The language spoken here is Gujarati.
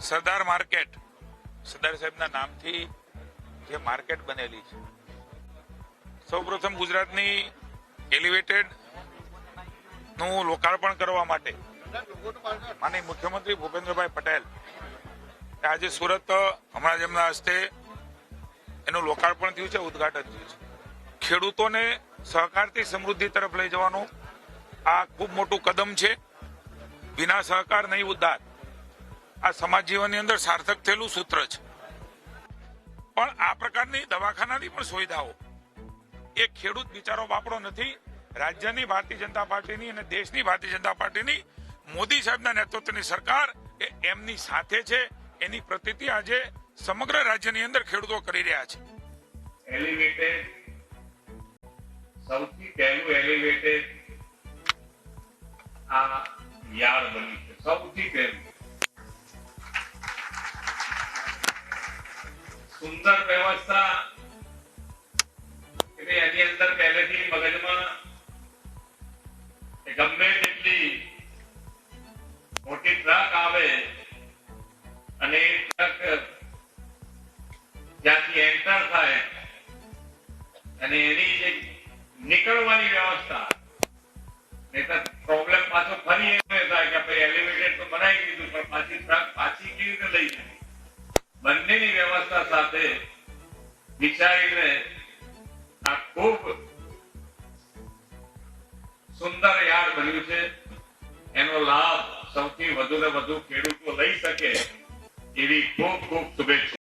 સરદાર માર્કેટ, સરદાર સાહેબના નામથી જે માર્કેટ બનેલી છે, સૌપ્રથમ ગુજરાતની એલિવેટેડ નું લોકાર્પણ કરવા માટે માનનીય મુખ્યમંત્રી ભૂપેન્દ્રભાઈ પટેલ આજે સુરત હમણાં જ એમના હસ્તે એનું લોકાર્પણ થયું છે, ઉદઘાટન થયું છે. ખેડૂતોને સહકારથી સમૃદ્ધિ તરફ લઈ જવાનું આ ખૂબ મોટું કદમ છે. વિના સહકાર નહીં ઉદ્ધાર, આ સમાજ જીવનની અંદર સાર્થક થયેલું સૂત્ર છે. પણ આ પ્રકારની દવાખાનાની પણ સુવિધાઓ એ ખેડૂત બિચારો બાપડો નથી. રાજ્યની ભારતીય જનતા પાર્ટીની અને દેશની ભારતીય જનતા પાર્ટીની મોદી સાહેબના નેતૃત્વની સરકાર એ એમની સાથે છે. એની પ્રતીતિ આજે સમગ્ર રાજ્યની અંદર ખેડૂતો કરી રહ્યા છે. એલિવેટેડ, સૌથી પહેલું એલિવેટેડ આ યાર્ડ બન્યું છે, સૌથી પહેલું. સુંદર વ્યવસ્થા. એની અંદર પહેલેથી મગજમાં ગમે તેટલી મોટી ટ્રક આવે અને એ ટ્રક જ્યાંથી એન્ટર થાય અને એની જે નીકળવાની વ્યવસ્થા, નહીતર પ્રોબ્લેમ પાછો ફરી એમ થાય કે ભાઈ એલિવેટેડ તો બનાવી દીધું પણ પાછી ટ્રક પાછી કેવી રીતે લઈ જાય. બંનેની વ્યવસ્થા સાથે વિચારીને આ ખૂબ સુંદર યાર્ડ બન્યું છે. એનો લાભ સૌથી વધુ ને વધુ ખેડૂતો લઈ શકે એવી ખૂબ ખૂબ શુભેચ્છા.